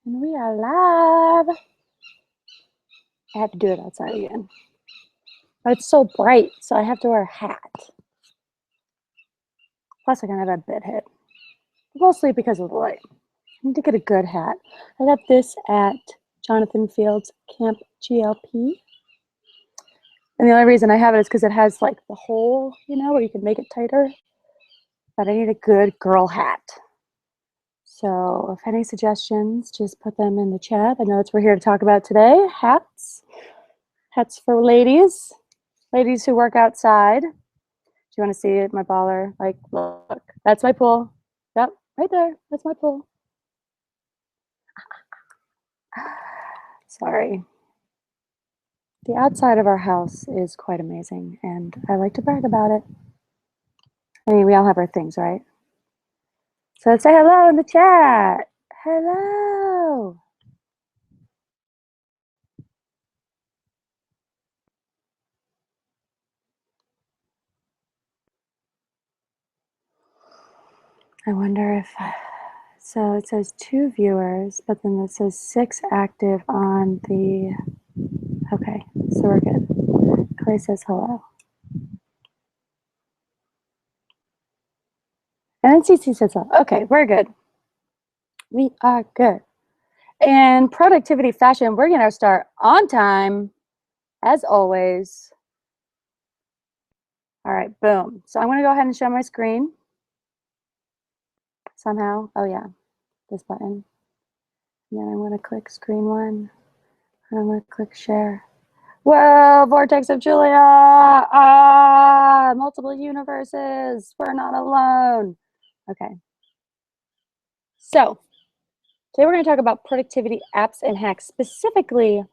And we are live. I have to do it outside again. But it's so bright, so I have to wear a hat. Plus, I can have a bed hit. Mostly because of the light. I need to get a good hat. I got this at Jonathan Field's Camp GLP. And the only reason I have it is because it has like the hole, you know, where you can make it tighter. But I need a good girl hat. So if any suggestions, just put them in the chat. I know that's what we're here to talk about today. Hats. Hats for ladies. Ladies who work outside. Do you want to see it, my baller? Like, look, that's my pool. Yep, right there. That's my pool. Sorry. The outside of our house is quite amazing, and I like to brag about it. I mean, we all have our things, right? So say hello in the chat. Hello. I wonder if, so it says 2 viewers, but then it says 6 active on the, okay, so we're good. Clay says hello. And then CC says hello. Okay, we're good. We are good. And productivity fashion, we're going to start on time, as always. All right, boom. So I'm going to go ahead and share my screen. Somehow, oh yeah, this button. And then I'm going to click screen 1. And I'm going to click share. Whoa, Vortex of Julia! Ah, multiple universes. We're not alone. Okay. So today we're going to talk about productivity apps and hacks, specifically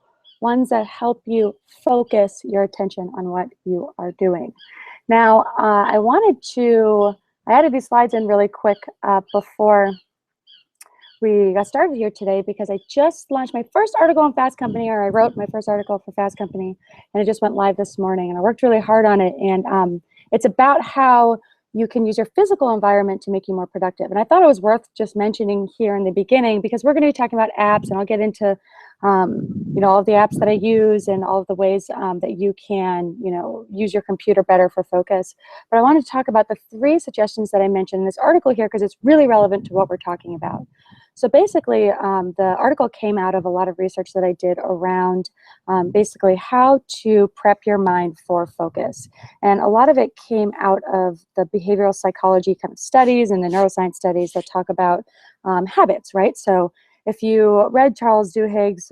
ones that help you focus your attention on what you are doing. Now, I added these slides in really quick before we got started here today because I just launched my first article on Fast Company, or I wrote my first article for Fast Company, and it just went live this morning, and I worked really hard on it, and it's about how you can use your physical environment to make you more productive. And I thought it was worth just mentioning here in the beginning because we're going to be talking about apps, and I'll get into all of the apps that I use and all of the ways that you can, use your computer better for focus. But I wanted to talk about the 3 suggestions that I mentioned in this article here because it's really relevant to what we're talking about. So basically, the article came out of a lot of research that I did around basically how to prep your mind for focus. And a lot of it came out of the behavioral psychology kind of studies and the neuroscience studies that talk about habits, right? So if you read Charles Duhigg's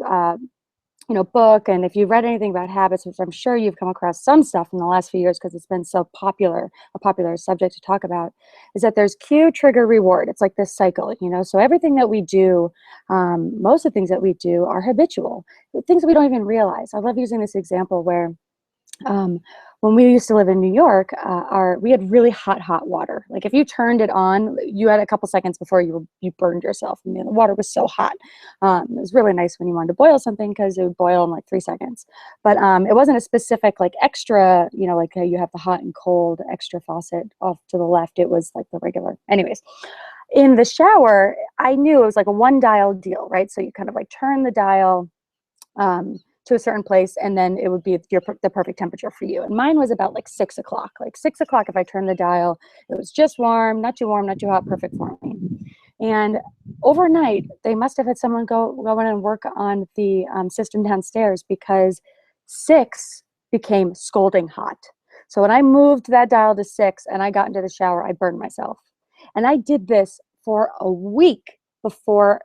book, and if you've read anything about habits, which I'm sure you've come across some stuff in the last few years because it's been so popular, a popular subject to talk about, is that there's cue, trigger, reward. It's like this cycle, so everything that we do, most of the things that we do are habitual, things that we don't even realize. I love using this example where when we used to live in New York, we had really hot water. Like if you turned it on, you had a couple seconds before you burned yourself. I mean, the water was so hot. It was really nice when you wanted to boil something because it would boil in like 3 seconds. But it wasn't a specific like extra, like you have the hot and cold extra faucet off to the left. It was like the regular. Anyways, in the shower, I knew it was like a 1 dial deal, right? So you kind of like turn the dial to a certain place, and then it would be the perfect temperature for you. And mine was about like 6 o'clock. Like 6 o'clock, if I turned the dial, it was just warm, not too hot, perfect for me. And overnight, they must have had someone go in and work on the system downstairs because 6 became scalding hot. So when I moved that dial to 6 and I got into the shower, I burned myself. And I did this for a week before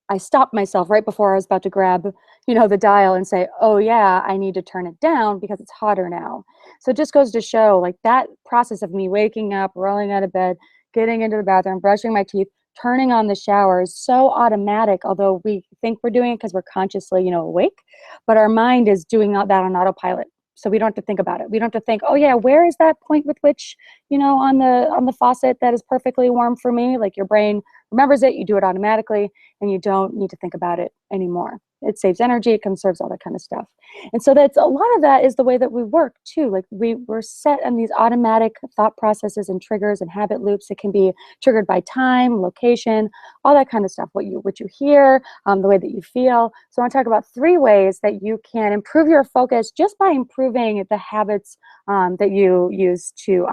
I stopped myself right before I was about to grab, the dial and say, oh yeah, I need to turn it down because it's hotter now. So it just goes to show like that process of me waking up, rolling out of bed, getting into the bathroom, brushing my teeth, turning on the shower is so automatic, although we think we're doing it because we're consciously, awake, but our mind is doing that on autopilot. So we don't have to think about it. We don't have to think, oh yeah, where is that point with which, on the faucet that is perfectly warm for me? Like your brain remembers it, you do it automatically, and you don't need to think about it anymore. it saves energy, it conserves all that kind of stuff. And so that's a lot of that is the way that we work too. Like we're set on these automatic thought processes and triggers and habit loops that can be triggered by time, location, all that kind of stuff. What you hear, the way that you feel. So I want to talk about 3 ways that you can improve your focus just by improving the habits that you use to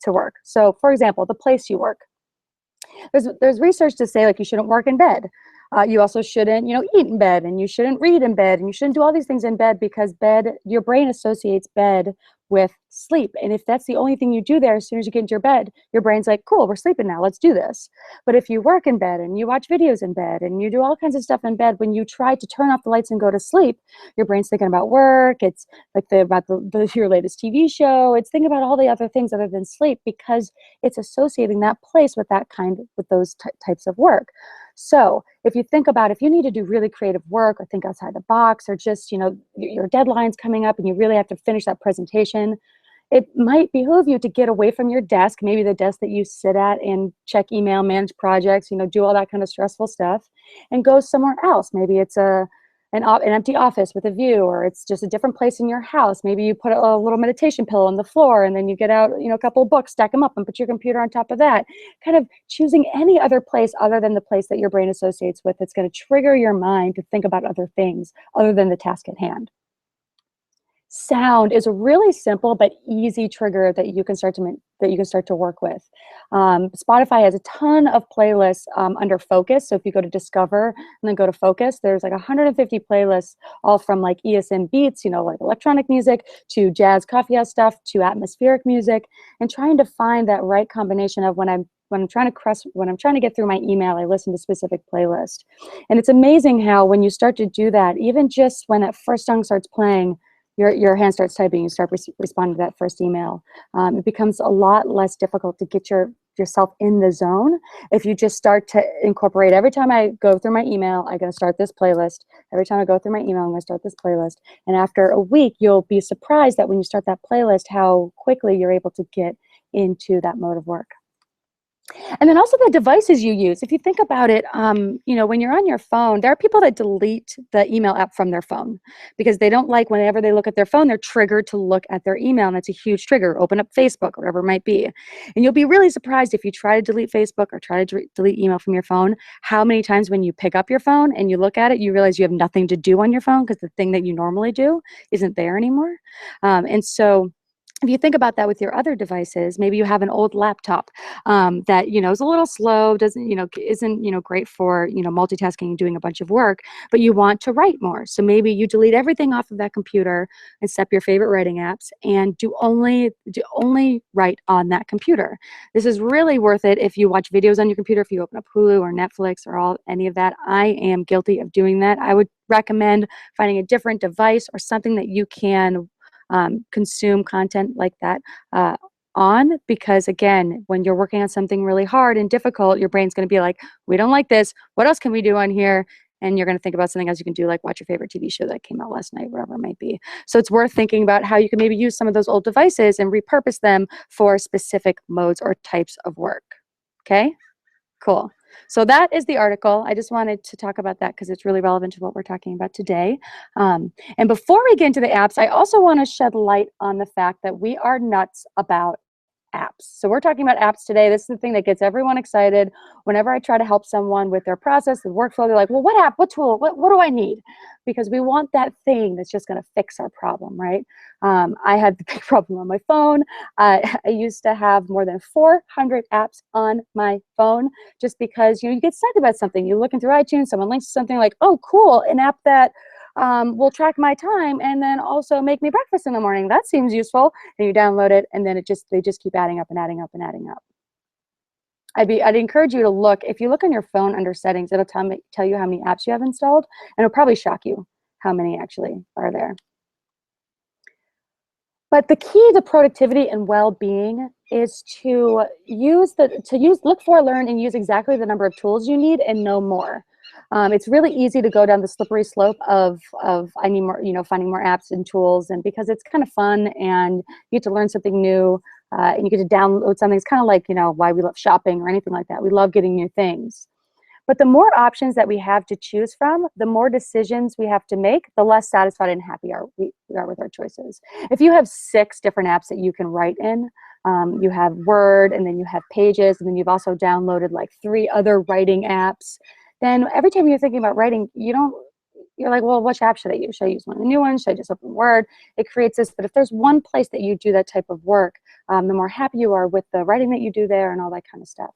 work. So, for example, the place you work. There's research to say like you shouldn't work in bed. You also shouldn't, eat in bed, and you shouldn't read in bed, and you shouldn't do all these things in bed because your brain associates bed with sleep. And if that's the only thing you do there, as soon as you get into your bed, your brain's like, cool, we're sleeping now, let's do this. But if you work in bed and you watch videos in bed and you do all kinds of stuff in bed, when you try to turn off the lights and go to sleep, your brain's thinking about work. It's like about your latest TV show. It's thinking about all the other things other than sleep because it's associating that place with with those types of work. So if you think about if you need to do really creative work or think outside the box or just, your deadline's coming up and you really have to finish that presentation, it might behoove you to get away from your desk, maybe the desk that you sit at and check email, manage projects, do all that kind of stressful stuff, and go somewhere else. Maybe it's an empty office with a view, or it's just a different place in your house. Maybe you put a little meditation pillow on the floor, and then you get out, a couple of books, stack them up, and put your computer on top of that. Kind of choosing any other place other than the place that your brain associates with that's going to trigger your mind to think about other things other than the task at hand. Sound is a really simple but easy trigger that you can start to work with. Spotify has a ton of playlists under Focus. So if you go to Discover and then go to Focus, there's like 150 playlists, all from like ESM beats, like electronic music, to jazz coffee house stuff, to atmospheric music, and trying to find that right combination of when I'm trying to get through my email, I listen to specific playlist. And it's amazing how when you start to do that, even just when that first song starts playing, your hand starts typing, you start responding to that first email. It becomes a lot less difficult to get yourself in the zone if you just start to incorporate, every time I go through my email, I'm going to start this playlist. Every time I go through my email, I'm going to start this playlist. And after a week, you'll be surprised that when you start that playlist, how quickly you're able to get into that mode of work. And then also the devices you use. If you think about it, when you're on your phone, there are people that delete the email app from their phone because they don't like whenever they look at their phone, they're triggered to look at their email, and that's a huge trigger. Open up Facebook or whatever it might be. And you'll be really surprised if you try to delete Facebook or try to delete email from your phone, how many times when you pick up your phone and you look at it, you realize you have nothing to do on your phone because the thing that you normally do isn't there anymore. And so if you think about that with your other devices, maybe you have an old laptop that is a little slow, isn't great for multitasking and doing a bunch of work, but you want to write more. So maybe you delete everything off of that computer, except your favorite writing apps, and do only write on that computer. This is really worth it if you watch videos on your computer, if you open up Hulu or Netflix or any of that. I am guilty of doing that. I would recommend finding a different device or something that you can consume content like that on, because again, when you're working on something really hard and difficult, your brain's going to be like, we don't like this, what else can we do on here? And you're going to think about something else you can do, like watch your favorite TV show that came out last night, whatever it might be. So it's worth thinking about how you can maybe use some of those old devices and repurpose them for specific modes or types of work. Okay, cool. So that is the article. I just wanted to talk about that because it's really relevant to what we're talking about today. And before we get into the apps, I also want to shed light on the fact that we are nuts about apps. So we're talking about apps today. This is the thing that gets everyone excited. Whenever I try to help someone with their process, the workflow, they're like, well, what app, what tool, what do I need? Because we want that thing that's just going to fix our problem, right? I had the big problem on my phone. I used to have more than 400 apps on my phone just because, you get excited about something. You're looking through iTunes, someone links to something like, oh, cool, an app that will track my time and then also make me breakfast in the morning. That seems useful. And you download it, and then they just keep adding up and adding up and adding up. I'd encourage you to look. If you look on your phone under settings, it'll tell you how many apps you have installed, and it'll probably shock you how many actually are there. But the key to productivity and well-being is to look for, learn, and use exactly the number of tools you need and no more. It's really easy to go down the slippery slope of I need more, finding more apps and tools, and because it's kind of fun and you get to learn something new and you get to download something. It's kind of like, why we love shopping or anything like that. We love getting new things. But the more options that we have to choose from, the more decisions we have to make, the less satisfied and happy we are with our choices. If you have 6 different apps that you can write in, you have Word, and then you have Pages, and then you've also downloaded like 3 other writing apps, then every time you're thinking about writing, you're like, well, which app should I use? Should I use one of the new ones? Should I just open Word? It creates this, but if there's one place that you do that type of work, the more happy you are with the writing that you do there and all that kind of stuff.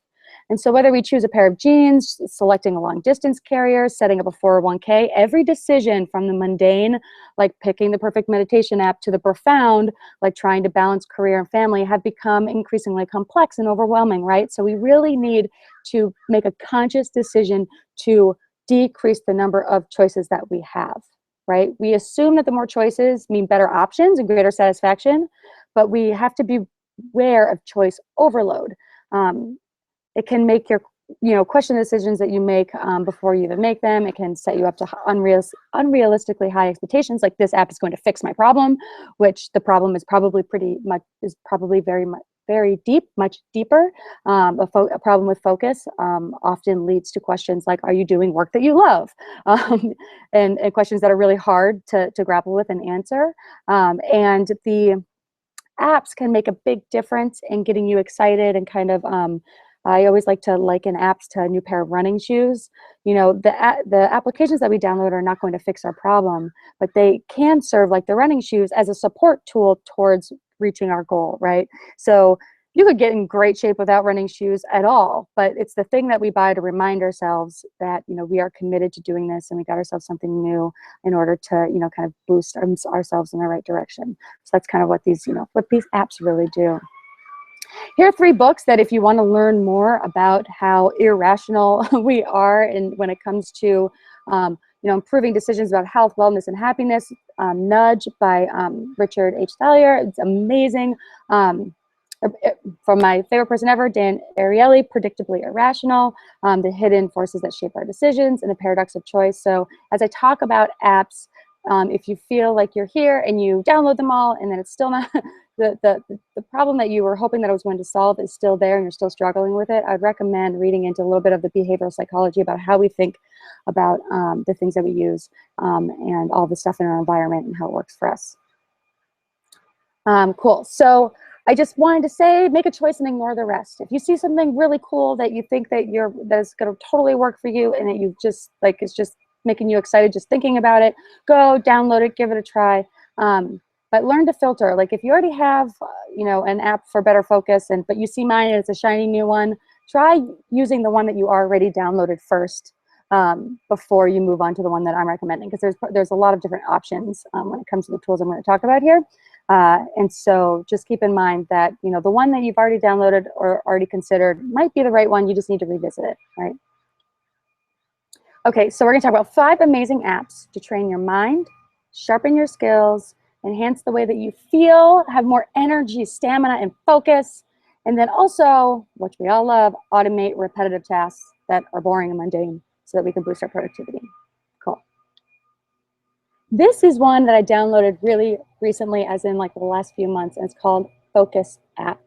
And so whether we choose a pair of jeans, selecting a long distance carrier, setting up a 401k, every decision from the mundane, like picking the perfect meditation app, to the profound, like trying to balance career and family, have become increasingly complex and overwhelming, right? So we really need to make a conscious decision to decrease the number of choices that we have, right? We assume that the more choices mean better options and greater satisfaction, but we have to be aware of choice overload. It can make your, question decisions that you make before you even make them. It can set you up to unrealistically high expectations, like this app is going to fix my problem, which the problem is probably very deep, much deeper. A problem with focus often leads to questions like, are you doing work that you love? And questions that are really hard to grapple with and answer. And the apps can make a big difference in getting you excited and kind of, I always like to liken apps to a new pair of running shoes. The applications that we download are not going to fix our problem, but they can serve, like the running shoes, as a support tool towards reaching our goal, right? So you could get in great shape without running shoes at all, but it's the thing that we buy to remind ourselves that, we are committed to doing this, and we got ourselves something new in order to, kind of boost ourselves in the right direction. So that's kind of what these apps really do. Here are 3 books that, if you want to learn more about how irrational we are, and when it comes to improving decisions about health, wellness, and happiness. Nudge by Richard H. Thaler. It's amazing. From my favorite person ever, Dan Ariely, Predictably Irrational, The Hidden Forces That Shape Our Decisions, and The Paradox of Choice. So as I talk about apps, if you feel like you're here and you download them all and then it's still not, the problem that you were hoping that I was going to solve is still there and you're still struggling with it, I'd recommend reading into a little bit of the behavioral psychology about how we think about the things that we use and all the stuff in our environment and how it works for us. Cool. So I just wanted to say, make a choice and ignore the rest. If you see something really cool that you think that that's going to totally work for you, and that you just like, it's just making you excited just thinking about it, go download it, give it a try. But learn to filter. Like if you already have, an app for better focus, but you see mine and it's a shiny new one, try using the one that you already downloaded first before you move on to the one that I'm recommending, because there's a lot of different options when it comes to the tools I'm going to talk about here. And so just keep in mind that, the one that you've already downloaded or already considered might be the right one. You just need to revisit it, right? Okay, so we're going to talk about 5 amazing apps to train your mind, sharpen your skills, enhance the way that you feel, have more energy, stamina, and focus, and then also, which we all love, automate repetitive tasks that are boring and mundane so that we can boost our productivity. Cool. This is one that I downloaded really recently, as in like the last few months, and it's called Focus App.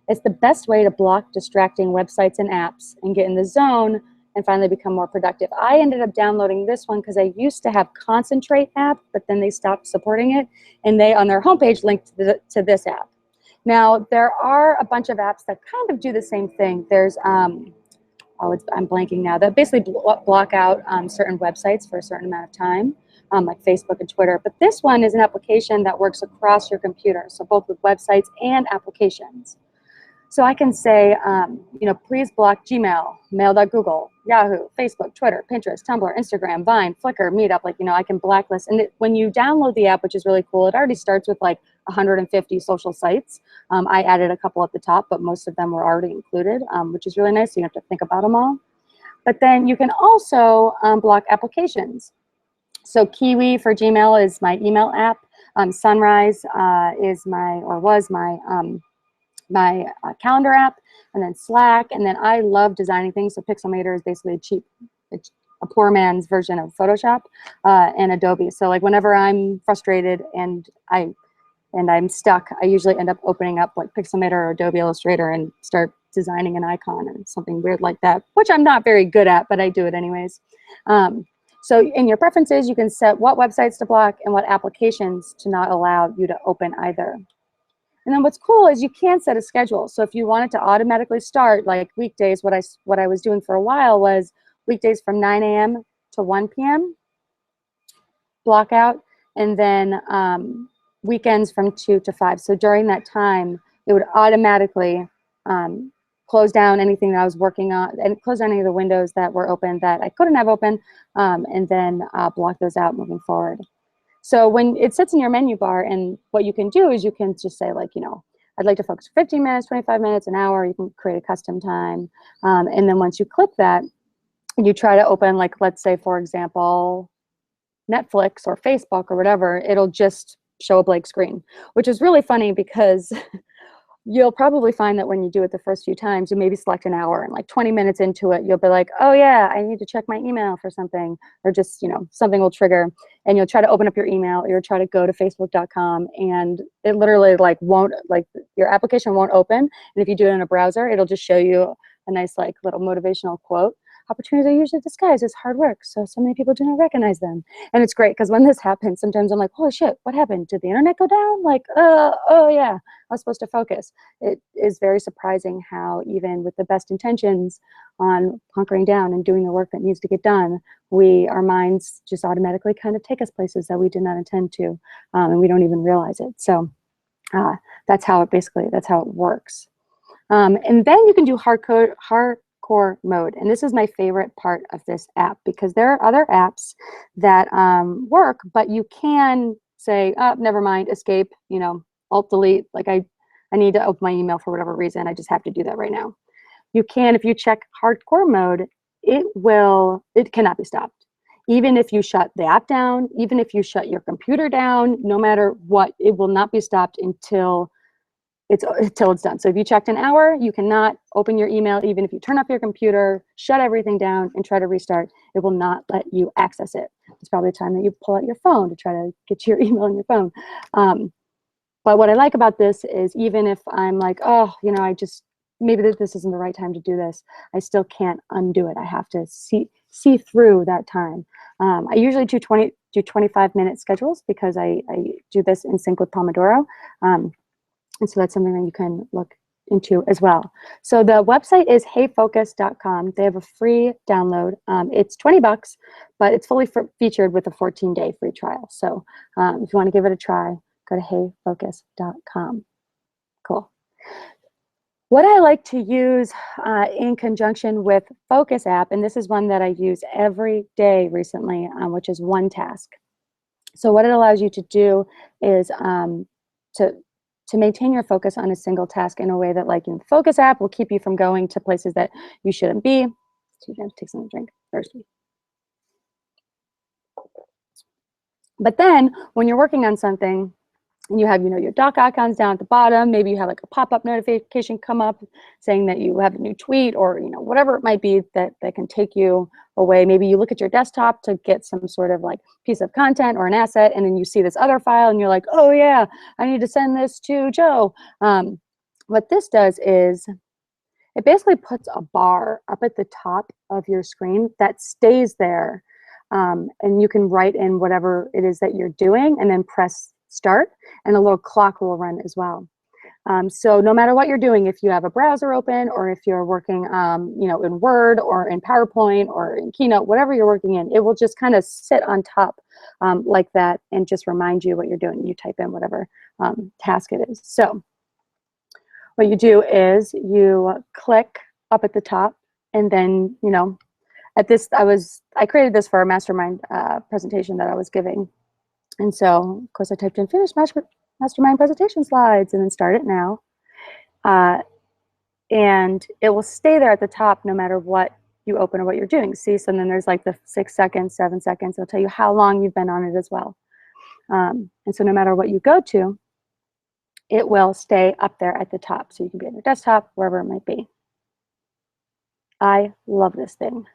It's the best way to block distracting websites and apps and get in the zone and finally become more productive. I ended up downloading this one because I used to have Concentrate app, but then they stopped supporting it, and they, on their homepage, linked to this app. Now, there are a bunch of apps that kind of do the same thing. There's, I'm blanking now, that basically block out certain websites for a certain amount of time, like Facebook and Twitter. But this one is an application that works across your computer, so both with websites and applications. So I can say, please block Gmail, Mail.Google, Yahoo, Facebook, Twitter, Pinterest, Tumblr, Instagram, Vine, Flickr, Meetup. I can blacklist. And when you download the app, which is really cool, it already starts with like 150 social sites. I added a couple at the top, but most of them were already included, which is really nice. So you don't have to think about them all. But then you can also block applications. So Kiwi for Gmail is my email app. Sunrise was my calendar app, and then Slack, and then I love designing things. So Pixelmator is basically a poor man's version of Photoshop, and Adobe. So like whenever I'm frustrated and I'm stuck, I usually end up opening up like Pixelmator or Adobe Illustrator and start designing an icon or something weird like that, which I'm not very good at, but I do it anyways. So in your preferences, you can set what websites to block and what applications to not allow you to open either. And then what's cool is you can set a schedule. So if you wanted to automatically start, like weekdays, what I was doing for a while was weekdays from 9 a.m. to 1 p.m. block out, and then weekends from 2 to 5. So during that time, it would automatically close down anything that I was working on, and close down any of the windows that were open that I couldn't have open, and then block those out moving forward. So when it sits in your menu bar, and what you can do is you can just say, like, you know, I'd like to focus for 15 minutes, 25 minutes, an hour. You can create a custom time. And then once you click that, you try to open, like, let's say, for example, Netflix or Facebook or whatever, it'll just show a blank screen, which is really funny because you'll probably find that when you do it the first few times, you maybe select an hour, and like 20 minutes into it, you'll be like, oh yeah, I need to check my email for something, or just, you know, something will trigger, and you'll try to open up your email, or you'll try to go to facebook.com, and it literally won't, your application won't open. And if you do it in a browser, it'll just show you a nice little motivational quote. Opportunities are usually disguised as hard work, so many people do not recognize them. And it's great because when this happens, sometimes I'm like, holy shit, what happened? Did the internet go down? Like, oh yeah, I was supposed to focus. It is very surprising how even with the best intentions on hunkering down and doing the work that needs to get done, our minds just automatically kind of take us places that we did not intend to, and we don't even realize it. So that's how it works. And then you can do hardcore mode. And this is my favorite part of this app, because there are other apps that work, but you can say, oh, never mind, escape, you know, alt delete. Like I need to open my email for whatever reason. I just have to do that right now. You can, if you check hardcore mode, it cannot be stopped. Even if you shut the app down, even if you shut your computer down, no matter what, it will not be stopped until it's done. So if you checked an hour, you cannot open your email. Even if you turn off your computer, shut everything down, and try to restart, it will not let you access it. It's probably the time that you pull out your phone to try to get your email on your phone. But what I like about this is, even if I'm like, oh, you know, maybe this isn't the right time to do this, I still can't undo it. I have to see through that time. I usually do 25-minute schedules, because I do this in sync with Pomodoro. And so that's something that you can look into as well. So the website is heyfocus.com. They have a free download. It's $20, but it's fully featured with a 14-day free trial. So if you want to give it a try, go to heyfocus.com. Cool. What I like to use in conjunction with Focus app, and this is one that I use every day recently, which is OneTask. So what it allows you to do is to maintain your focus on a single task in a way that, like, in the Focus app, will keep you from going to places that you shouldn't be. Take some drink, thirsty. But then when you're working on something, and you have, you know, your doc icons down at the bottom, maybe you have like a pop-up notification come up saying that you have a new tweet, or, you know, whatever it might be that can take you away. Maybe you look at your desktop to get some sort of like piece of content or an asset, and then you see this other file and you're like, oh yeah, I need to send this to Joe. What this does is it basically puts a bar up at the top of your screen that stays there, and you can write in whatever it is that you're doing, and then press start, and a little clock will run as well. So no matter what you're doing, if you have a browser open, or if you're working you know, in Word or in PowerPoint or in Keynote, whatever you're working in, it will just kind of sit on top like that, and just remind you what you're doing. You type in whatever task it is. So what you do is you click up at the top, and then, you know, at this, I created this for a mastermind presentation that I was giving. And so, of course, I typed in finish mastermind presentation slides, and then start it now. And it will stay there at the top no matter what you open or what you're doing. See, so then there's like the 6 seconds, 7 seconds. It'll tell you how long you've been on it as well. And so no matter what you go to, it will stay up there at the top. So you can be on your desktop, wherever it might be. I love this thing,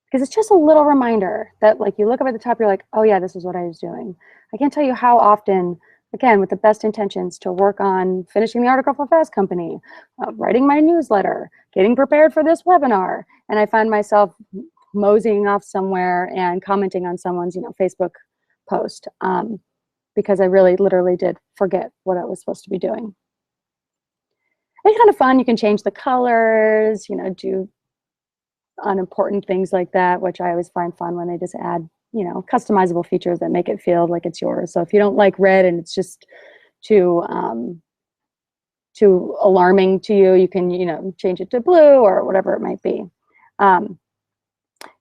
because it's just a little reminder that, like, you look up at the top, you're like, oh yeah, this is what I was doing. I can't tell you how often again, with the best intentions to work on finishing the article for Fast Company, writing my newsletter, getting prepared for this webinar. And I find myself moseying off somewhere and commenting on someone's, Facebook post because I really literally did forget what I was supposed to be doing. It's kind of fun. You can change the colors, do unimportant things like that, which I always find fun when they just add, customizable features that make it feel like it's yours. So if you don't like red and it's just too alarming to you, you can, change it to blue or whatever it might be.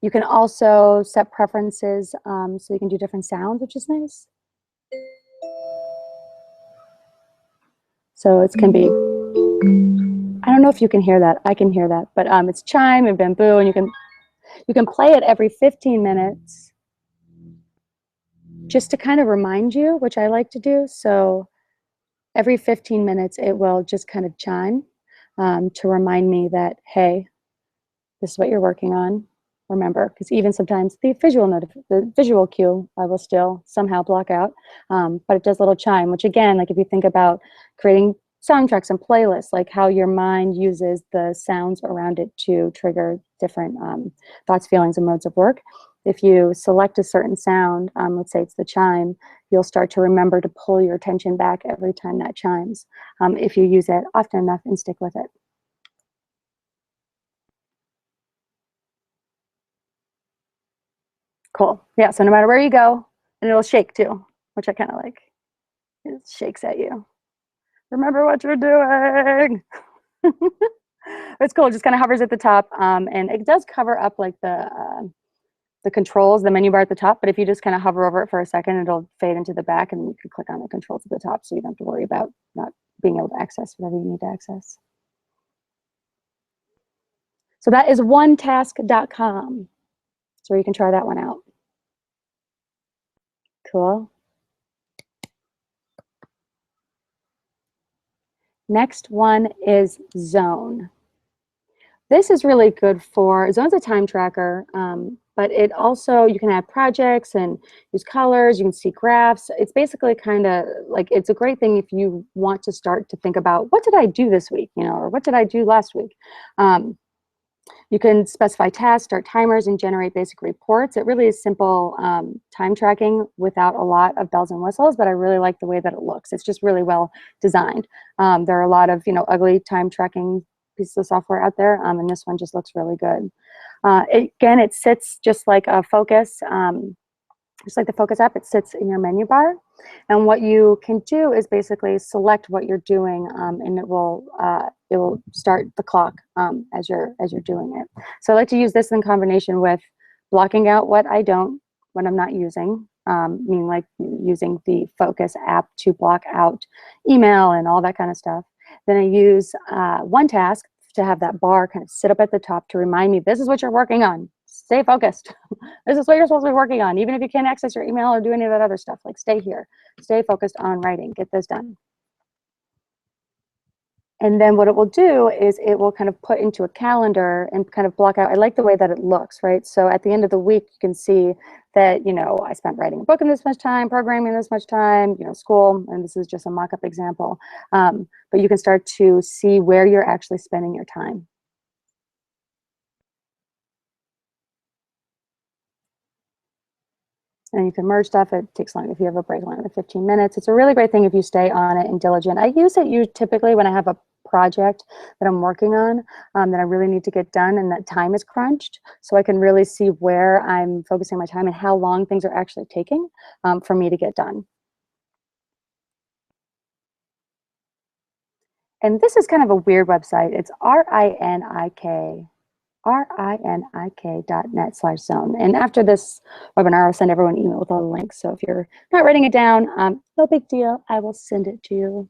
You can also set preferences so you can do different sounds, which is nice. So it can be, I don't know if you can hear that. I can hear that, but it's chime and bamboo, and you can play it every 15 minutes just to kind of remind you, which I like to do. So every 15 minutes, it will just kind of chime to remind me that, hey, this is what you're working on. Remember, because even sometimes the visual cue I will still somehow block out, but it does a little chime, which again, like if you think about creating soundtracks and playlists, like how your mind uses the sounds around it to trigger different thoughts, feelings, and modes of work. If you select a certain sound, let's say it's the chime, you'll start to remember to pull your attention back every time that chimes if you use it often enough and stick with it. Cool. Yeah, so no matter where you go, and it'll shake too, which I kind of like. It shakes at you. Remember what you're doing. It's cool. It just kind of hovers at the top, and it does cover up like the controls, the menu bar at the top. But if you just kind of hover over it for a second, it'll fade into the back, and you can click on the controls at the top, so you don't have to worry about not being able to access whatever you need to access. So that is onetask.com. So you can try that one out. Cool. Next one is Zone. This is really good for, Zone's a time tracker, but it also, you can add projects and use colors, you can see graphs. It's basically kind of like, it's a great thing if you want to start to think about, what did I do this week, or what did I do last week? You can specify tasks, start timers, and generate basic reports. It really is simple time tracking without a lot of bells and whistles, but I really like the way that it looks. It's just really well designed. There are a lot of ugly time tracking pieces of software out there, and this one just looks really good. Again, it sits just like a Focus, just like the Focus app. It sits in your menu bar, and what you can do is basically select what you're doing, and it will start the clock as you're doing it. So I like to use this in combination with blocking out what I'm not using, meaning like using the Focus app to block out email and all that kind of stuff. Then I use OneTask to have that bar kind of sit up at the top to remind me, this is what you're working on. Stay focused. This is what you're supposed to be working on. Even if you can't access your email or do any of that other stuff, like stay here. Stay focused on writing. Get this done. And then what it will do is it will kind of put into a calendar and kind of block out. I like the way that it looks, right? So at the end of the week, you can see that, I spent writing a book in this much time, programming this much time, school, and this is just a mock-up example. But you can start to see where you're actually spending your time. And you can merge stuff. It takes long if you have a break longer than 15 minutes. It's a really great thing if you stay on it and diligent. I use it typically when I have a project that I'm working on that I really need to get done and that time is crunched, so I can really see where I'm focusing my time and how long things are actually taking for me to get done. And this is kind of a weird website. It's rinik.net/zone. And after this webinar, I'll send everyone an email with all the links. So if you're not writing it down, no big deal. I will send it to you.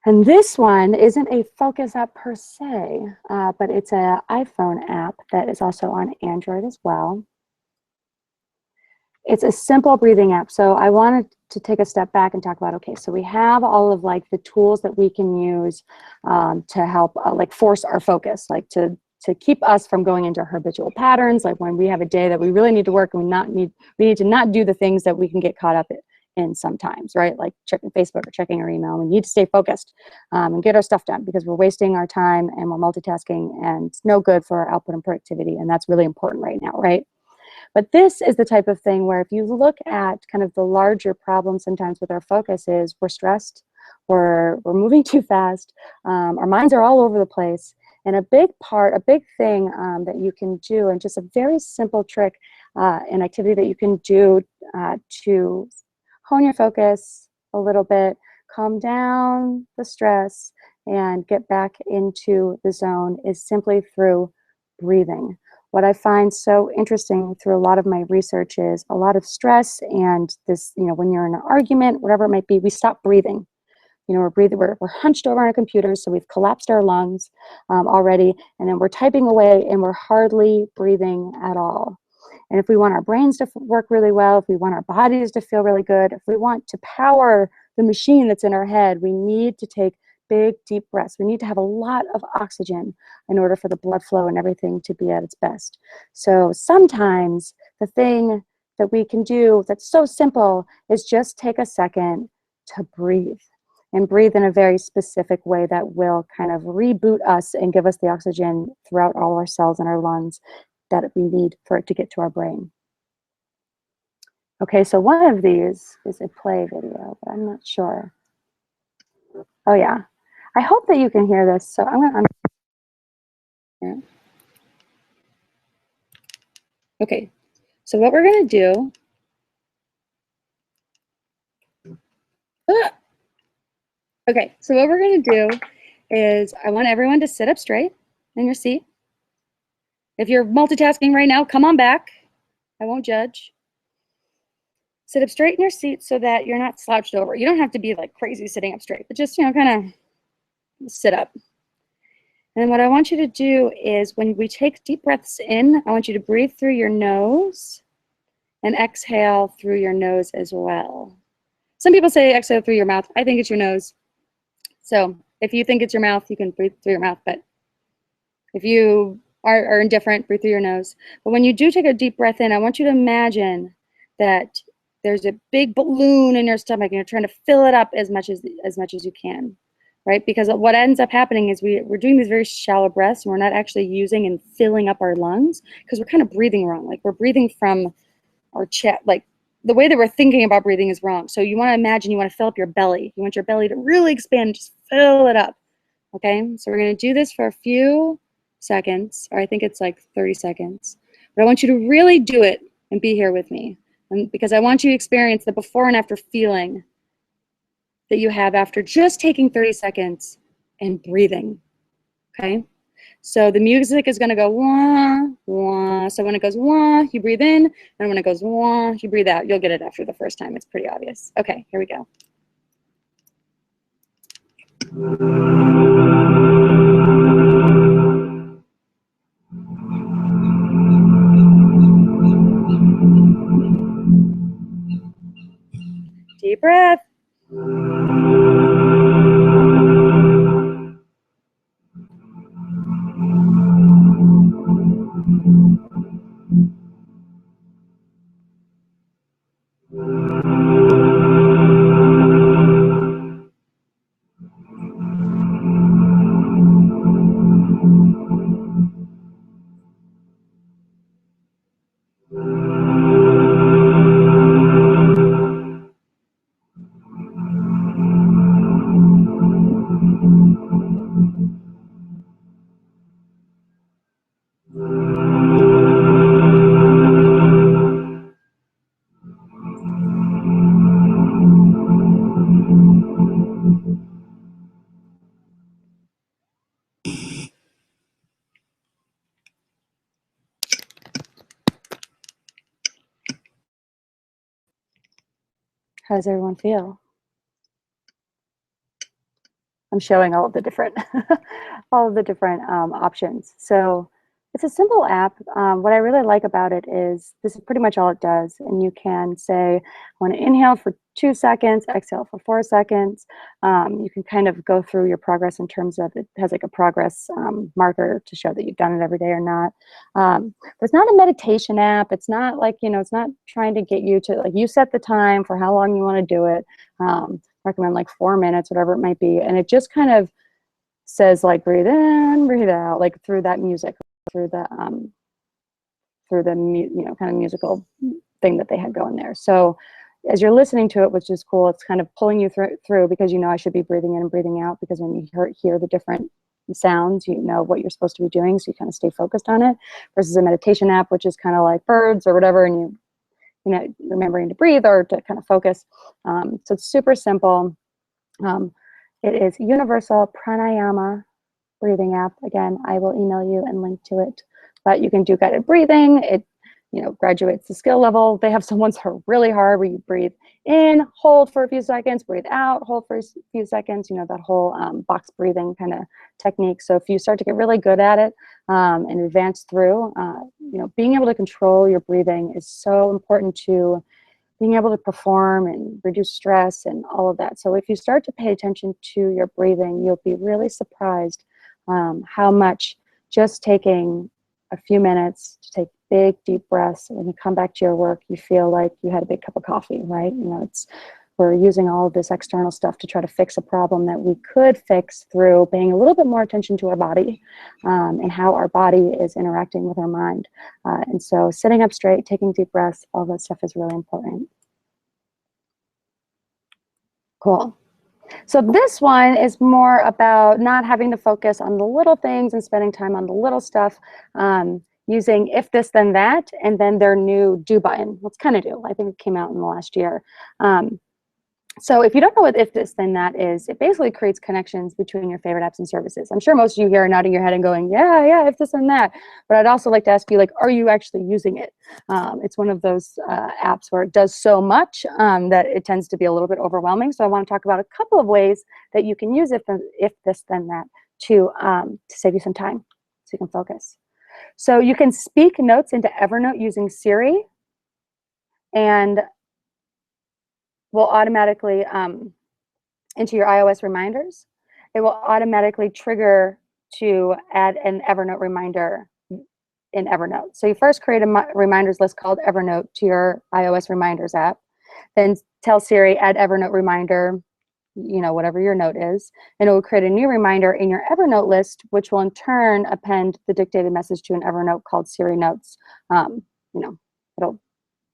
And this one isn't a Focus app per se, but it's an iPhone app that is also on Android as well. It's a simple breathing app. So I wanted to take a step back and talk about, okay, so we have all of like the tools that we can use to help like force our focus, like to to keep us from going into habitual patterns, like when we have a day that we really need to work and we need to not do the things that we can get caught up in sometimes, right? Like checking Facebook or checking our email. We need to stay focused and get our stuff done, because we're wasting our time and we're multitasking, and it's no good for our output and productivity. And that's really important right now, right? But this is the type of thing where if you look at kind of the larger problem sometimes with our focus is we're stressed, we're moving too fast, our minds are all over the place. And a big thing that you can do, and just a very simple trick and activity that you can do to hone your focus a little bit, calm down the stress, and get back into the zone is simply through breathing. What I find so interesting through a lot of my research is a lot of stress and this, when you're in an argument, whatever it might be, we stop breathing. We're hunched over on our computers, so we've collapsed our lungs already, and then we're typing away and we're hardly breathing at all. And if we want our brains to work really well, if we want our bodies to feel really good, if we want to power the machine that's in our head, we need to take big, deep breaths. We need to have a lot of oxygen in order for the blood flow and everything to be at its best. So sometimes the thing that we can do that's so simple is just take a second to breathe. And breathe in a very specific way that will kind of reboot us and give us the oxygen throughout all our cells in our lungs that we need for it to get to our brain. Okay, so one of these is a play video, but I'm not sure. Oh yeah, I hope that you can hear this. So I'm gonna unmute. Okay, so what we're gonna do. Okay, so what we're gonna do is I want everyone to sit up straight in your seat. If you're multitasking right now, come on back. I won't judge. Sit up straight in your seat so that you're not slouched over. You don't have to be like crazy sitting up straight, but just, kind of sit up. And then what I want you to do is when we take deep breaths in, I want you to breathe through your nose and exhale through your nose as well. Some people say exhale through your mouth. I think it's your nose. So if you think it's your mouth, you can breathe through your mouth. But if you are indifferent, breathe through your nose. But when you do take a deep breath in, I want you to imagine that there's a big balloon in your stomach and you're trying to fill it up as much as you can, right? Because what ends up happening is we're doing these very shallow breaths and we're not actually using and filling up our lungs because we're kind of breathing wrong. Like we're breathing from our chest, like the way that we're thinking about breathing is wrong. So you want to imagine you want to fill up your belly. You want your belly to really expand, just fill it up, okay? So we're going to do this for a few seconds, or I think it's like 30 seconds. But I want you to really do it and be here with me. And because I want you to experience the before and after feeling that you have after just taking 30 seconds and breathing, okay? So the music is gonna go wah, wah. So when it goes wah, you breathe in, and when it goes wah, you breathe out. You'll get it after the first time, it's pretty obvious. Okay, here we go. Deep breath. How does everyone feel? I'm showing all of the different, options. So it's a simple app. What I really like about it is this is pretty much all it does. And you can say, I want to inhale for 2 seconds, exhale for 4 seconds. You can kind of go through your progress in terms of, it has like a progress marker to show that you've done it every day or not. But it's not a meditation app. It's not like, you know, it's not trying to get you to, like, you set the time for how long you want to do it. Recommend like 4 minutes, whatever it might be. And it just kind of says like, breathe in, breathe out, like through that music, through the you know, kind of musical thing that they had going there. So as you're listening to it, which is cool, it's kind of pulling you through because you know I should be breathing in and breathing out, because when you hear the different sounds, you know what you're supposed to be doing, so you kind of stay focused on it, versus a meditation app, which is kind of like birds or whatever, and you know, remembering to breathe or to kind of focus. So it's super simple. It is Universal Pranayama breathing app. Again, I will email you and link to it. But you can do guided breathing. It, you know, graduates the skill level. They have some ones that are really hard where you breathe in, hold for a few seconds, breathe out, hold for a few seconds, you know, that whole box breathing kind of technique. So if you start to get really good at it and advance through, you know, being able to control your breathing is so important to being able to perform and reduce stress and all of that. So if you start to pay attention to your breathing, you'll be really surprised how much just taking a few minutes to take big, deep breaths. When you come back to your work, you feel like you had a big cup of coffee, right? You know, we're using all of this external stuff to try to fix a problem that we could fix through paying a little bit more attention to our body and how our body is interacting with our mind. And so sitting up straight, taking deep breaths, all that stuff is really important. Cool. So this one is more about not having to focus on the little things and spending time on the little stuff, using if this then that, and then their new do button. What's kind of new? I think it came out in the last year. So if you don't know what if this then that is, it basically creates connections between your favorite apps and services. I'm sure most of you here are nodding your head and going, yeah, if this and that. But I'd also like to ask you, like, are you actually using it? It's one of those apps where it does so much that it tends to be a little bit overwhelming. So I want to talk about a couple of ways that you can use if this then that to save you some time so you can focus. So you can speak notes into Evernote using Siri, and will automatically, into your iOS reminders, it will automatically trigger to add an Evernote reminder in Evernote. So you first create a reminders list called Evernote to your iOS reminders app, then tell Siri, add Evernote reminder, you know, whatever your note is, and it will create a new reminder in your Evernote list, which will in turn append the dictated message to an Evernote called Siri Notes. You know, it'll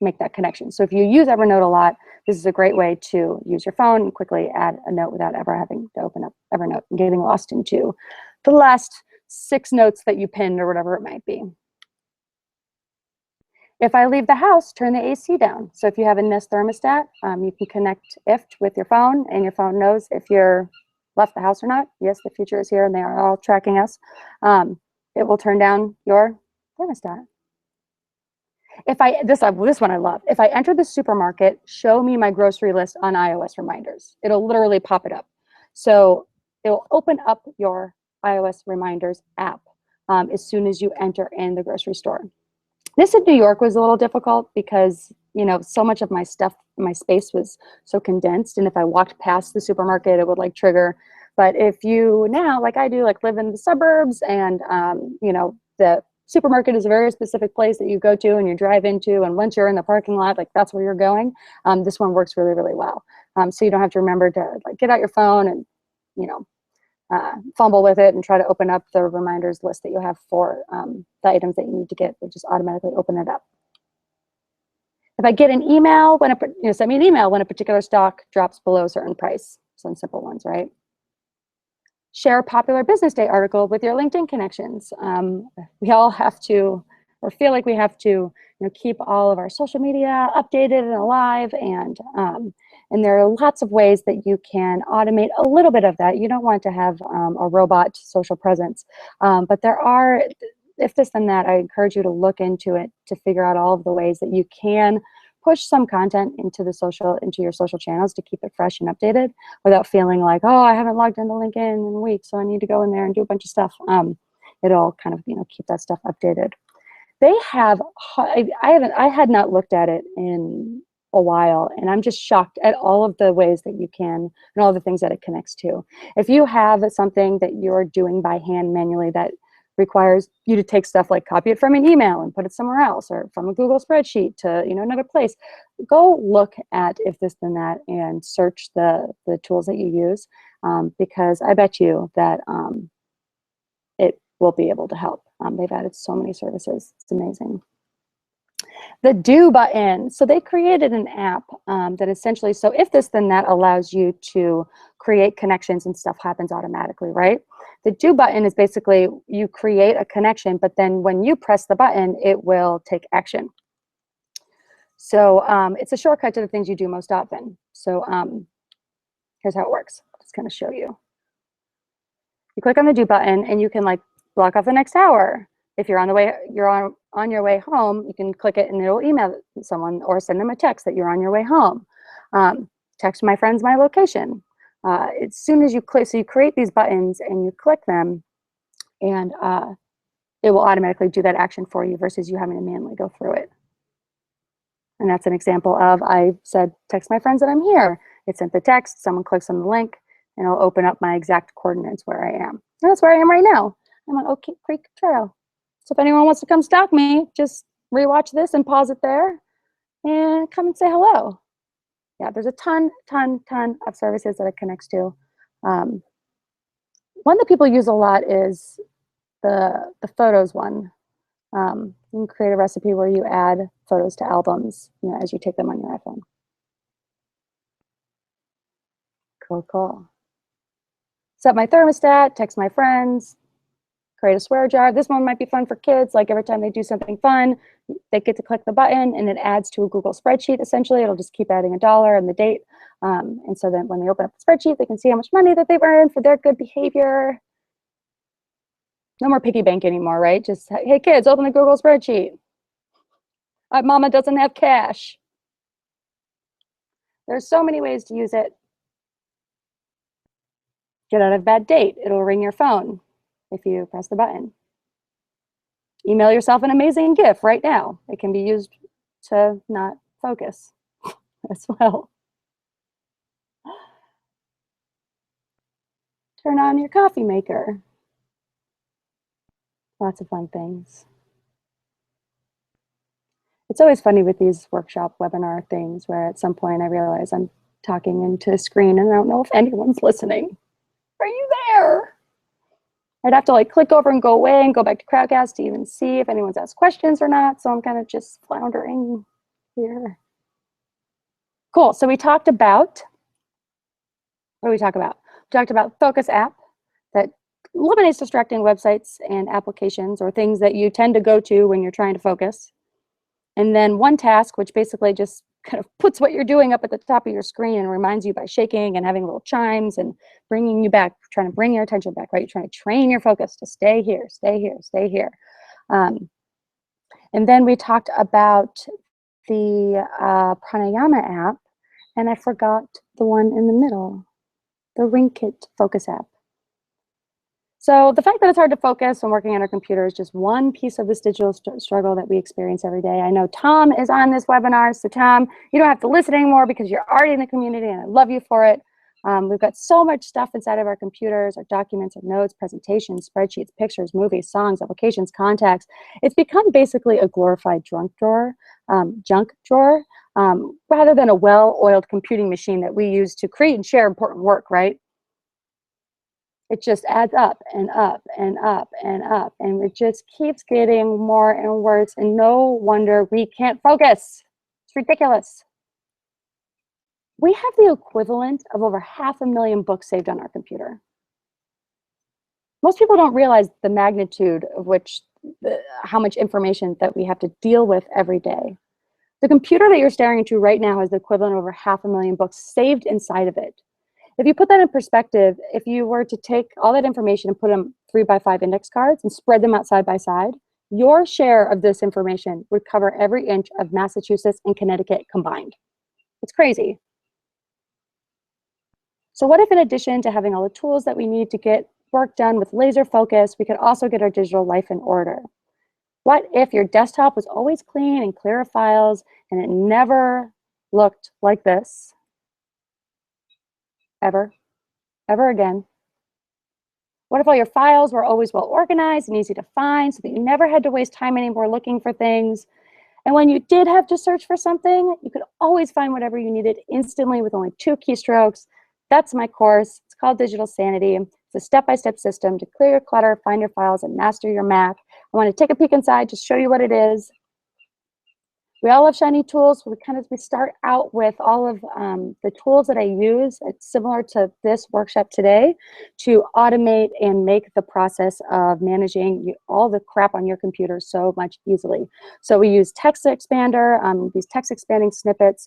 make that connection. So if you use Evernote a lot, this is a great way to use your phone and quickly add a note without ever having to open up Evernote and getting lost into the last 6 notes that you pinned or whatever it might be. If I leave the house, turn the AC down. So if you have a Nest thermostat, you can connect IFT with your phone, and your phone knows if you're left the house or not. Yes, the future is here and they are all tracking us. It will turn down your thermostat. If this one I love. If I enter the supermarket, show me my grocery list on iOS reminders. It'll literally pop it up. So it'll open up your iOS reminders app as soon as you enter in the grocery store. This in New York was a little difficult because, you know, so much of my stuff, my space was so condensed, and if I walked past the supermarket, it would like trigger. But if you now, like I do, like live in the suburbs, and you know, the supermarket is a very specific place that you go to and you drive into, and once you're in the parking lot, like that's where you're going. This one works really, really well. So you don't have to remember to like get out your phone and, you know, fumble with it and try to open up the reminders list that you have for the items that you need to get. We'll just automatically open it up. If I get an email, send me an email when a particular stock drops below a certain price. Some simple ones, right? Share a popular business day article with your LinkedIn connections. We all have to, or feel like we have to, you know, keep all of our social media updated and alive, and there are lots of ways that you can automate a little bit of that. You don't want to have a robot social presence, but there are, if this then that, I encourage you to look into it to figure out all of the ways that you can push some content into your social channels to keep it fresh and updated without feeling like, oh, I haven't logged into LinkedIn in a week, so I need to go in there and do a bunch of stuff. It'll kind of, you know, keep that stuff updated. They have, I had not looked at it in a while, and I'm just shocked at all of the ways that you can and all the things that it connects to. If you have something that you're doing by hand manually that requires you to take stuff like copy it from an email and put it somewhere else, or from a Google spreadsheet to another place, go look at If This Then That and search the tools that you use, because I bet you that it will be able to help. They've added so many services. It's amazing. The Do button. So they created an app that essentially, so If This Then That allows you to create connections and stuff happens automatically, right? The Do button is basically you create a connection, but then when you press the button, it will take action. So it's a shortcut to the things you do most often. So here's how it works. I'll just kind of show you. You click on the Do button and you can like block off the next hour. If you're on the way, on your way home, you can click it and it'll email someone or send them a text that you're on your way home. Text my friends my location. As soon as you click, so you create these buttons and you click them, and it will automatically do that action for you versus you having to manually go through it. And that's an example of, I said, text my friends that I'm here. It sent the text, someone clicks on the link, and it'll open up my exact coordinates where I am. And that's where I am right now. I'm on Oak Creek Trail. So if anyone wants to come stalk me, just rewatch this and pause it there and come and say hello. Yeah, there's a ton of services that it connects to. One that people use a lot is the photos one. You can create a recipe where you add photos to albums, as you take them on your iPhone. Cool. Set my thermostat, text my friends, create a swear jar. This one might be fun for kids. Like every time they do something fun, they get to click the button and it adds to a Google spreadsheet. Essentially, it'll just keep adding $1 and the date. And so then when they open up the spreadsheet, they can see how much money that they've earned for their good behavior. No more piggy bank anymore, right? Just, hey kids, open the Google spreadsheet. Mama doesn't have cash. There's so many ways to use it. Get out of a bad date. It'll ring your phone if you press the button. Email yourself an amazing GIF right now. It can be used to not focus as well. Turn on your coffee maker. Lots of fun things. It's always funny with these workshop webinar things where at some point I realize I'm talking into a screen and I don't know if anyone's listening. Are you there? I'd have to like click over and go away and go back to Crowdcast to even see if anyone's asked questions or not. So I'm kind of just floundering here. Cool, so we talked about, what did we talk about? We talked about Focus app that eliminates distracting websites and applications or things that you tend to go to when you're trying to focus. And then One Task, which basically just kind of puts what you're doing up at the top of your screen and reminds you by shaking and having little chimes and bringing you back, trying to bring your attention back, right? You're trying to train your focus to stay here, stay here, stay here. And then we talked about the Pranayama app, and I forgot the one in the middle, the Ringkit Focus app. So the fact that it's hard to focus when working on our computer is just one piece of this digital struggle that we experience every day. I know Tom is on this webinar, so Tom, you don't have to listen anymore because you're already in the community and I love you for it. We've got so much stuff inside of our computers, our documents, our notes, presentations, spreadsheets, pictures, movies, songs, applications, contacts. It's become basically a glorified junk drawer, rather than a well-oiled computing machine that we use to create and share important work, right? It just adds up and up and up and up, and it just keeps getting more and worse, and no wonder we can't focus. It's ridiculous. We have the equivalent of over 500,000 books saved on our computer. Most people don't realize the magnitude of how much information that we have to deal with every day. The computer that you're staring into right now has the equivalent of over 500,000 books saved inside of it. If you put that in perspective, if you were to take all that information and put them 3x5 index cards and spread them out side by side, your share of this information would cover every inch of Massachusetts and Connecticut combined. It's crazy. So what if, in addition to having all the tools that we need to get work done with laser focus, we could also get our digital life in order? What if your desktop was always clean and clear of files and it never looked like this ever again? What if all your files were always well organized and easy to find so that you never had to waste time anymore looking for things? And when you did have to search for something, you could always find whatever you needed instantly with only 2 keystrokes. That's my course. It's called Digital Sanity. It's a step-by-step system to clear your clutter, find your files, and master your Mac. I want to take a peek inside, just show you what it is. We all have shiny tools. We start out with all of the tools that I use. It's similar to this workshop today to automate and make the process of managing all the crap on your computer so much easily. So we use Text Expander, these text expanding snippets,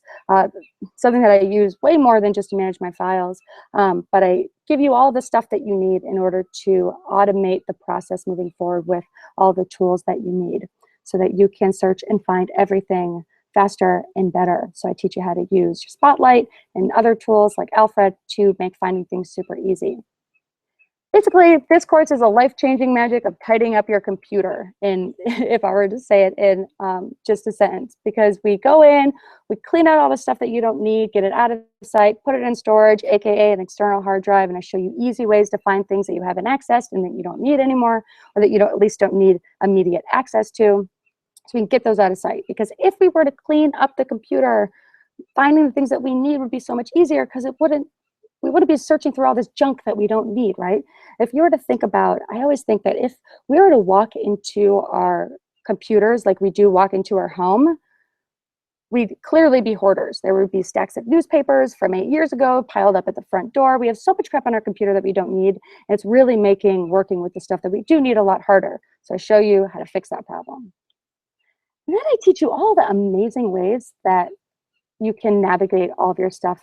something that I use way more than just to manage my files. But I give you all the stuff that you need in order to automate the process moving forward with all the tools that you need, so that you can search and find everything faster and better. So I teach you how to use your Spotlight and other tools like Alfred to make finding things super easy. Basically, this course is a life-changing magic of tidying up your computer, and if I were to say it in just a sentence, because we go in, we clean out all the stuff that you don't need, get it out of sight, put it in storage, aka an external hard drive, and I show you easy ways to find things that you haven't accessed and that you don't need anymore, or that you at least don't need immediate access to. So we can get those out of sight. Because if we were to clean up the computer, finding the things that we need would be so much easier, because we wouldn't be searching through all this junk that we don't need, right? If you were to think about, I always think that if we were to walk into our computers like we do walk into our home, we'd clearly be hoarders. There would be stacks of newspapers from 8 years ago piled up at the front door. We have so much crap on our computer that we don't need, and it's really making working with the stuff that we do need a lot harder. So I show you how to fix that problem. And then I teach you all the amazing ways that you can navigate all of your stuff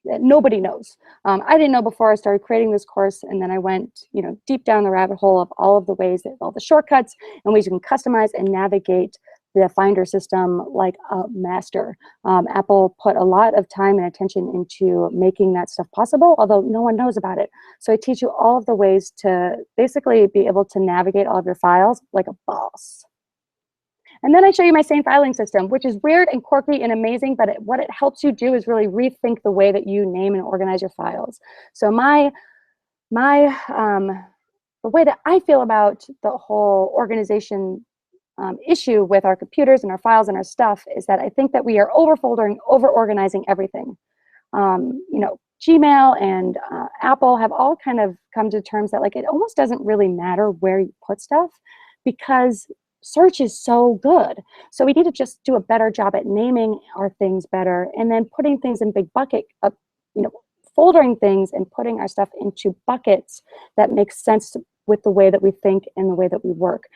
that nobody knows. I didn't know before I started creating this course, and then I went, deep down the rabbit hole of all of the ways that all the shortcuts and ways you can customize and navigate the Finder system like a master. Apple put a lot of time and attention into making that stuff possible, although no one knows about it. So I teach you all of the ways to basically be able to navigate all of your files like a boss. And then I show you my same filing system, which is weird and quirky and amazing, but what it helps you do is really rethink the way that you name and organize your files. So the way that I feel about the whole organization issue with our computers and our files and our stuff is that I think that we are over-organizing everything. Gmail and Apple have all kind of come to terms that it almost doesn't really matter where you put stuff, because search is so good. So we need to just do a better job at naming our things better, and then putting things in big bucket, foldering things and putting our stuff into buckets that make sense with the way that we think and the way that we work.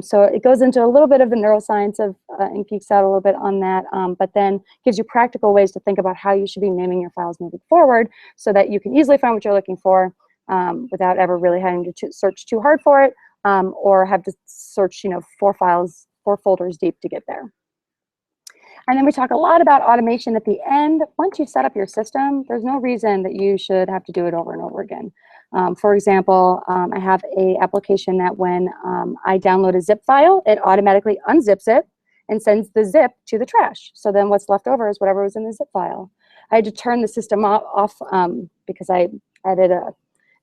So it goes into a little bit of the neuroscience and geeks out a little bit on that, but then gives you practical ways to think about how you should be naming your files moving forward, so that you can easily find what you're looking for without ever really having to search too hard for it. Or have to search, 4 folders deep to get there. And then we talk a lot about automation at the end. Once you set up your system, there's no reason that you should have to do it over and over again. For example, I have an application that when I download a zip file, it automatically unzips it and sends the zip to the trash. So then what's left over is whatever was in the zip file. I had to turn the system off because I added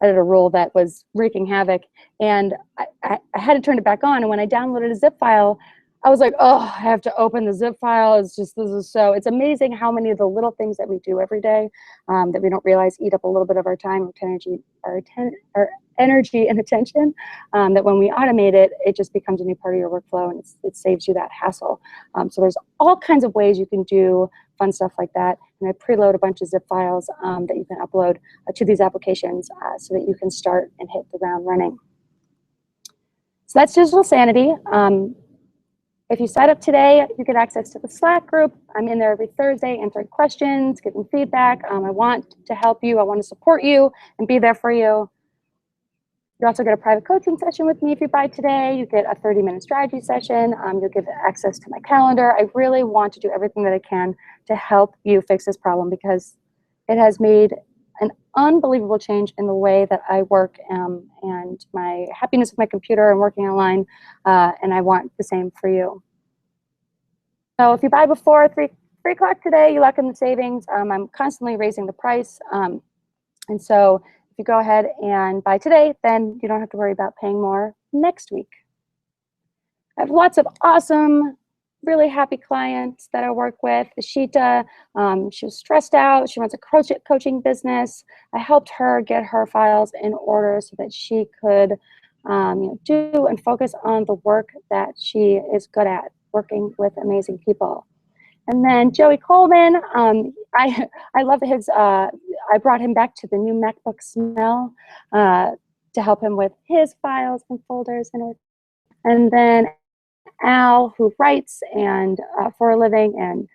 a rule that was wreaking havoc, and I had to turn it back on. And when I downloaded a zip file, I was like, oh, I have to open the zip file. It's amazing how many of the little things that we do every day that we don't realize eat up a little bit of our time, our energy and attention, that when we automate it, it just becomes a new part of your workflow, and it saves you that hassle. So there's all kinds of ways you can do fun stuff like that. And I preload a bunch of zip files that you can upload to these applications so that you can start and hit the ground running. So that's Digital Sanity. If you sign up today, you get access to the Slack group. I'm in there every Thursday answering questions, giving feedback. I want to help you. I want to support you and be there for you. You also get a private coaching session with me if you buy today. You get a 30-minute strategy session. You'll get access to my calendar. I really want to do everything that I can to help you fix this problem, because it has made an unbelievable change in the way that I work and my happiness with my computer and working online, and I want the same for you. So if you buy before 3 o'clock today, you lock in the savings. I'm constantly raising the price. And so if you go ahead and buy today, then you don't have to worry about paying more next week. I have lots of awesome, really happy clients that I work with. Ishita, she was stressed out. She runs a coaching business. I helped her get her files in order so that she could do and focus on the work that she is good at, working with amazing people. And then Joey Coleman, I love his, I brought him back to the new MacBook smell to help him with his files and folders and everything. And then Al, who writes and for a living, and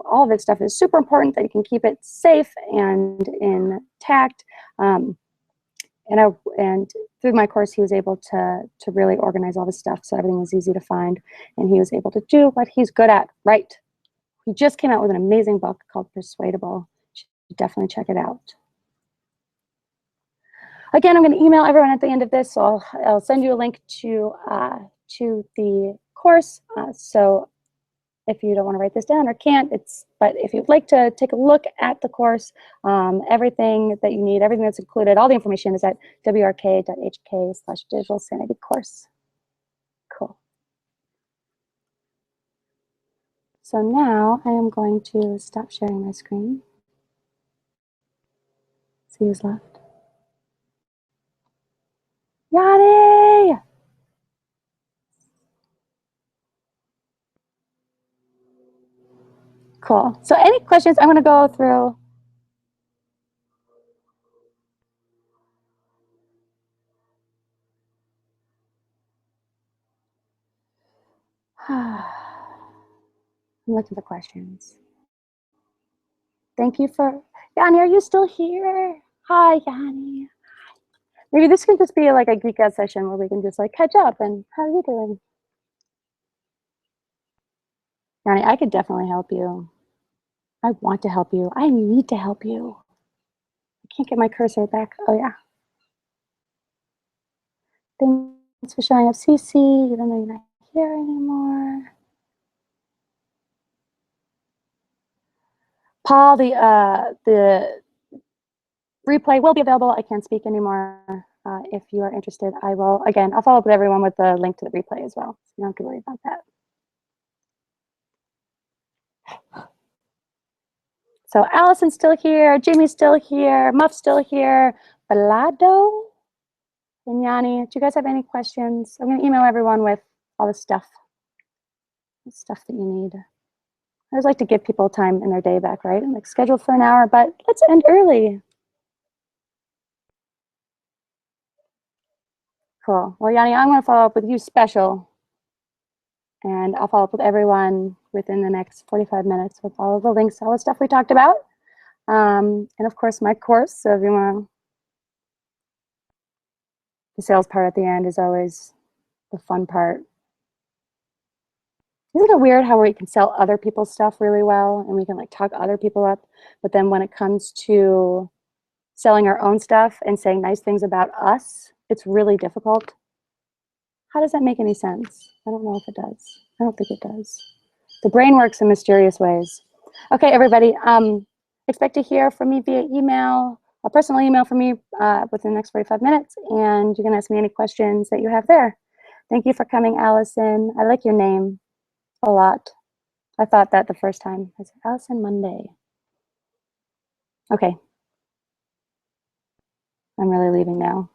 all of his stuff is super important that you can keep it safe and intact. And through my course, he was able to really organize all this stuff so everything was easy to find, and he was able to do what he's good at, right? He just came out with an amazing book called Persuadable. You should definitely check it out. Again, I'm going to email everyone at the end of this, so I'll send you a link to the course. So if you don't want to write this down or can't, but if you'd like to take a look at the course, everything that you need, everything that's included, all the information is at wrk.hk/digital sanity course. Cool. So now I am going to stop sharing my screen. See who's left. Yanni! Cool. So any questions? I'm going to go through. I'm looking for questions. Thank you for, Yanni, are you still here? Hi, Yanni. Maybe this can just be like a geek out session where we can just like catch up and how are you doing? Yanni, I could definitely help you. I want to help you. I need to help you. I can't get my cursor back. Oh yeah. Thanks for showing up, Cece, even though you're not here anymore. Paul, the replay will be available. I can't speak anymore. If you are interested, I will, again, I'll follow up with everyone with the link to the replay as well. So you don't have to worry about that. So Allison's still here, Jimmy's still here, Muff's still here, Balado, and Yanni. Do you guys have any questions? I'm gonna email everyone with all the stuff that you need. I always like to give people time in their day back, right? I'm like scheduled for an hour, but let's end early. Cool. Well, Yanni, I'm gonna follow up with you special, and I'll follow up with everyone within the next 45 minutes with all of the links, all the stuff we talked about. And of course, my course, so if you want, the sales part at the end is always the fun part. Isn't it weird how we can sell other people's stuff really well and we can like talk other people up, but then when it comes to selling our own stuff and saying nice things about us, it's really difficult. How does that make any sense? I don't know if it does. I don't think it does. The brain works in mysterious ways. Okay, everybody, expect to hear from me via email, a personal email from me within the next 45 minutes, and you can ask me any questions that you have there. Thank you for coming, Allison. I like your name a lot. I thought that the first time. I said, Allison Monday. Okay. I'm really leaving now.